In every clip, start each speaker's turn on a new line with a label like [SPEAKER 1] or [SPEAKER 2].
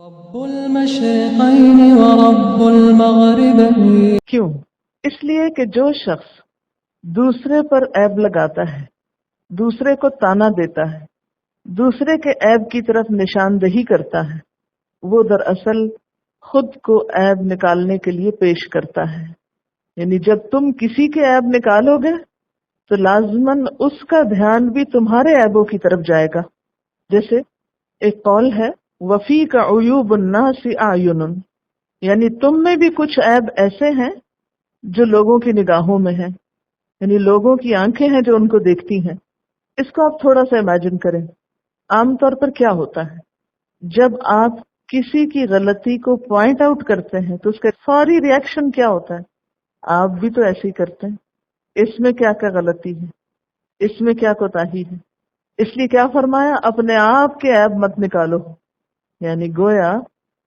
[SPEAKER 1] رب المشرقین ورب المغربین.
[SPEAKER 2] کیوں؟ اس لیے کہ جو شخص دوسرے پر عیب لگاتا ہے، دوسرے کو تانا دیتا ہے، دوسرے کے عیب کی طرف نشاندہی کرتا ہے، وہ دراصل خود کو عیب نکالنے کے لیے پیش کرتا ہے. یعنی جب تم کسی کے عیب نکالو گے تو لازماً اس کا دھیان بھی تمہارے عیبوں کی طرف جائے گا. جیسے ایک قول ہے وفی کا عیوب الناس اعین، یعنی تم میں بھی کچھ عیب ایسے ہیں جو لوگوں کی نگاہوں میں ہیں، یعنی لوگوں کی آنکھیں ہیں جو ان کو دیکھتی ہیں. اس کو آپ تھوڑا سا امیجن کریں. عام طور پر کیا ہوتا ہے جب آپ کسی کی غلطی کو پوائنٹ آؤٹ کرتے ہیں تو اس کا فوری ریئیکشن کیا ہوتا ہے؟ آپ بھی تو ایسے ہی کرتے ہیں. اس میں کیا کیا غلطی ہے، اس میں کیا کوتاہی ہے. اس لیے کیا فرمایا؟ اپنے آپ کے عیب مت نکالو. یعنی گویا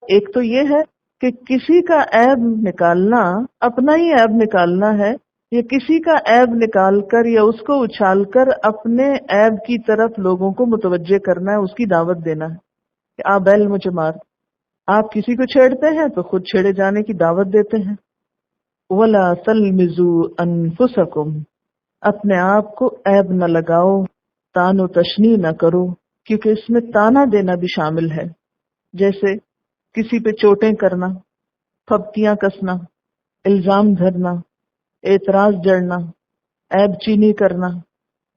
[SPEAKER 2] ایک تو یہ ہے کہ کسی کا عیب نکالنا اپنا ہی عیب نکالنا ہے، یا کسی کا عیب نکال کر یا اس کو اچھال کر اپنے عیب کی طرف لوگوں کو متوجہ کرنا ہے، اس کی دعوت دینا ہے کہ آ بیل مجھے مار. آپ کسی کو چھیڑتے ہیں تو خود چھیڑے جانے کی دعوت دیتے ہیں. وَلَا تَلْمِزُوا أَنفُسَكُمْ، اپنے آپ کو عیب نہ لگاؤ، تان و تشنیع نہ کرو، کیونکہ اس میں تانا دینا بھی شامل ہے. جیسے کسی پہ چوٹیں کرنا، پھپتیاں کسنا، الزام دھرنا، اعتراض جڑنا، عیب چینی کرنا،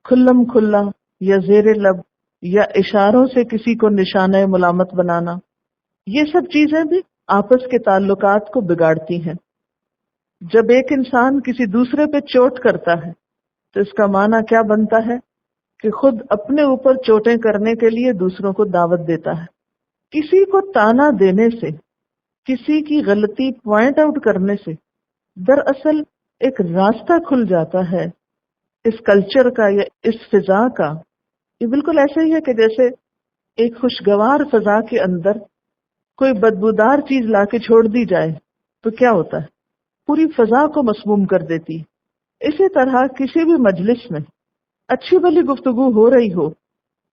[SPEAKER 2] کھلم کھلا یا زیر لب یا اشاروں سے کسی کو نشانہ ملامت بنانا، یہ سب چیزیں بھی آپس کے تعلقات کو بگاڑتی ہیں. جب ایک انسان کسی دوسرے پہ چوٹ کرتا ہے تو اس کا معنی کیا بنتا ہے کہ خود اپنے اوپر چوٹیں کرنے کے لیے دوسروں کو دعوت دیتا ہے. کسی کو تانا دینے سے، کسی کی غلطی پوائنٹ آؤٹ کرنے سے دراصل ایک راستہ کھل جاتا ہے اس کلچر کا یا اس فضا کا. یہ بالکل ایسے ہی ہے کہ جیسے ایک خوشگوار فضا کے اندر کوئی بدبودار چیز لا کے چھوڑ دی جائے تو کیا ہوتا ہے؟ پوری فضا کو مسموم کر دیتی. اسی طرح کسی بھی مجلس میں اچھی بھلی گفتگو ہو رہی ہو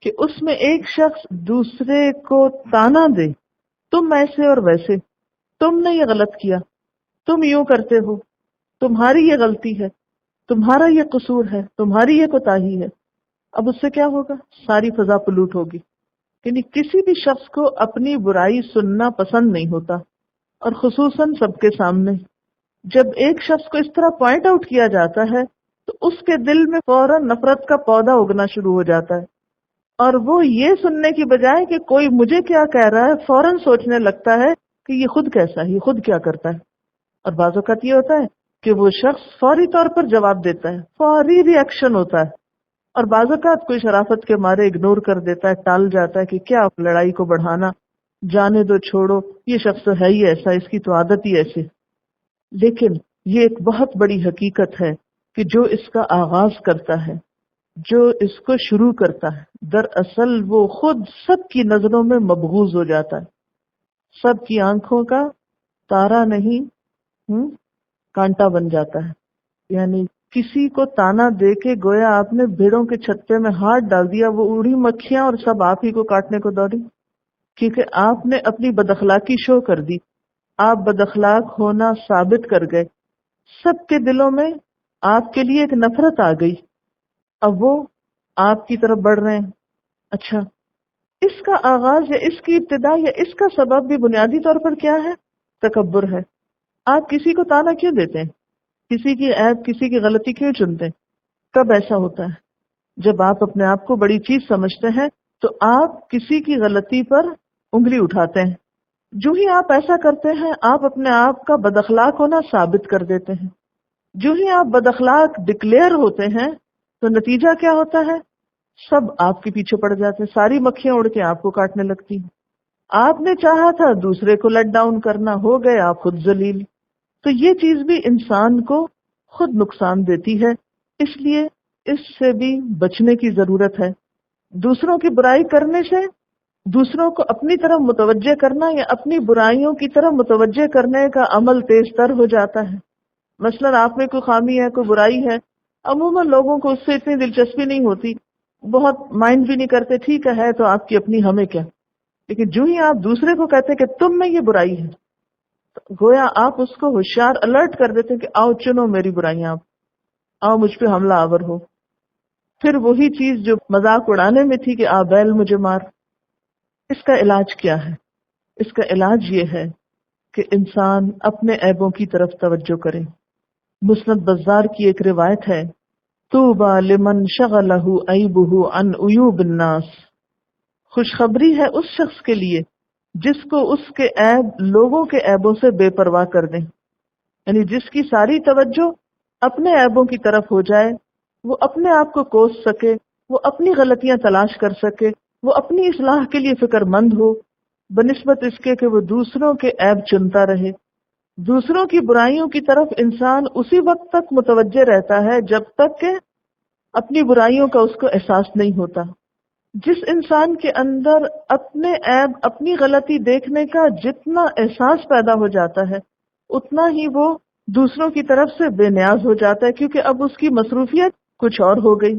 [SPEAKER 2] کہ اس میں ایک شخص دوسرے کو تانا دے، تم ایسے اور ویسے، تم نے یہ غلط کیا، تم یوں کرتے ہو، تمہاری یہ غلطی ہے، تمہارا یہ قصور ہے، تمہاری یہ کوتاہی ہے. اب اس سے کیا ہوگا؟ ساری فضا پلوٹ ہوگی. یعنی کسی بھی شخص کو اپنی برائی سننا پسند نہیں ہوتا، اور خصوصاً سب کے سامنے. جب ایک شخص کو اس طرح پوائنٹ آؤٹ کیا جاتا ہے تو اس کے دل میں فوراً نفرت کا پودا اگنا شروع ہو جاتا ہے، اور وہ یہ سننے کی بجائے کہ کوئی مجھے کیا کہہ رہا ہے فوراً سوچنے لگتا ہے کہ یہ خود کیسا ہے، یہ خود کیا کرتا ہے. اور بعض اوقات یہ ہوتا ہے کہ وہ شخص فوری طور پر جواب دیتا ہے، فوری ری ایکشن ہوتا ہے، اور بعض اوقات کوئی شرافت کے مارے اگنور کر دیتا ہے، ٹال جاتا ہے کہ کیا لڑائی کو بڑھانا، جانے دو، چھوڑو، یہ شخص تو ہے ہی ایسا، اس کی تو عادت ہی ایسی. لیکن یہ ایک بہت بڑی حقیقت ہے کہ جو اس کا آغاز کرتا ہے، جو اس کو شروع کرتا ہے، دراصل وہ خود سب کی نظروں میں مبغوض ہو جاتا ہے، سب کی آنکھوں کا تارا نہیں کانٹا بن جاتا ہے. یعنی کسی کو تانا دے کے گویا آپ نے بھیڑوں کے چھتے میں ہاتھ ڈال دیا، وہ اڑی مکھیاں اور سب آپ ہی کو کاٹنے کو دوڑی، کیونکہ آپ نے اپنی بداخلاقی شو کر دی، آپ بداخلاق ہونا ثابت کر گئے. سب کے دلوں میں آپ کے لیے ایک نفرت آ گئی، اب وہ آپ کی طرف بڑھ رہے ہیں. اچھا، اس کا آغاز یا اس کی ابتدا یا اس کا سبب بھی بنیادی طور پر کیا ہے؟ تکبر ہے. آپ کسی کو تانا کیوں دیتے ہیں؟ کسی کی عیب، کسی کی غلطی کیوں چنتے ہیں؟ کب ایسا ہوتا ہے؟ جب آپ اپنے آپ کو بڑی چیز سمجھتے ہیں تو آپ کسی کی غلطی پر انگلی اٹھاتے ہیں. جو ہی آپ ایسا کرتے ہیں آپ اپنے آپ کا بداخلاق ہونا ثابت کر دیتے ہیں. جو ہی آپ بداخلاق ڈکلیئر ہوتے ہیں تو نتیجہ کیا ہوتا ہے؟ سب آپ کے پیچھے پڑ جاتے ہیں، ساری مکھیاں اڑ کے آپ کو کاٹنے لگتی ہیں. آپ نے چاہا تھا دوسرے کو لیٹ ڈاؤن کرنا، ہو گئے آپ خود ذلیل. تو یہ چیز بھی انسان کو خود نقصان دیتی ہے، اس لیے اس سے بھی بچنے کی ضرورت ہے. دوسروں کی برائی کرنے سے دوسروں کو اپنی طرف متوجہ کرنا یا اپنی برائیوں کی طرف متوجہ کرنے کا عمل تیز تر ہو جاتا ہے. مثلا آپ میں کوئی خامی ہے، کوئی برائی ہے، عموماً لوگوں کو اس سے اتنی دلچسپی نہیں ہوتی، بہت مائنڈ بھی نہیں کرتے، ٹھیک ہے تو آپ کی اپنی، ہمیں کیا. لیکن جو ہی آپ دوسرے کو کہتے ہیں کہ تم میں یہ برائی ہے، تو گویا آپ اس کو ہوشیار الرٹ کر دیتے ہیں کہ آؤ چنو میری برائیاں، آپ آؤ مجھ پہ حملہ آور ہو. پھر وہی چیز جو مذاق اڑانے میں تھی کہ آ بیل مجھے مار. اس کا علاج کیا ہے؟ اس کا علاج یہ ہے کہ انسان اپنے عیبوں کی طرف توجہ کرے. مسند بزار کی ایک روایت ہے، طوبى لمن شغلہ عیبہ عن عیوب الناس. خوشخبری ہے اس شخص کے لیے جس کو اس کے عیب لوگوں کے عیبوں سے بے پرواہ کر دیں. یعنی جس کی ساری توجہ اپنے عیبوں کی طرف ہو جائے، وہ اپنے آپ کو کوس سکے، وہ اپنی غلطیاں تلاش کر سکے، وہ اپنی اصلاح کے لیے فکر مند ہو، بنسبت اس کے کہ وہ دوسروں کے عیب چنتا رہے. دوسروں کی برائیوں کی طرف انسان اسی وقت تک متوجہ رہتا ہے جب تک کہ اپنی برائیوں کا اس کو احساس نہیں ہوتا. جس انسان کے اندر اپنے عیب، اپنی غلطی دیکھنے کا جتنا احساس پیدا ہو جاتا ہے، اتنا ہی وہ دوسروں کی طرف سے بے نیاز ہو جاتا ہے، کیونکہ اب اس کی مصروفیت کچھ اور ہو گئی.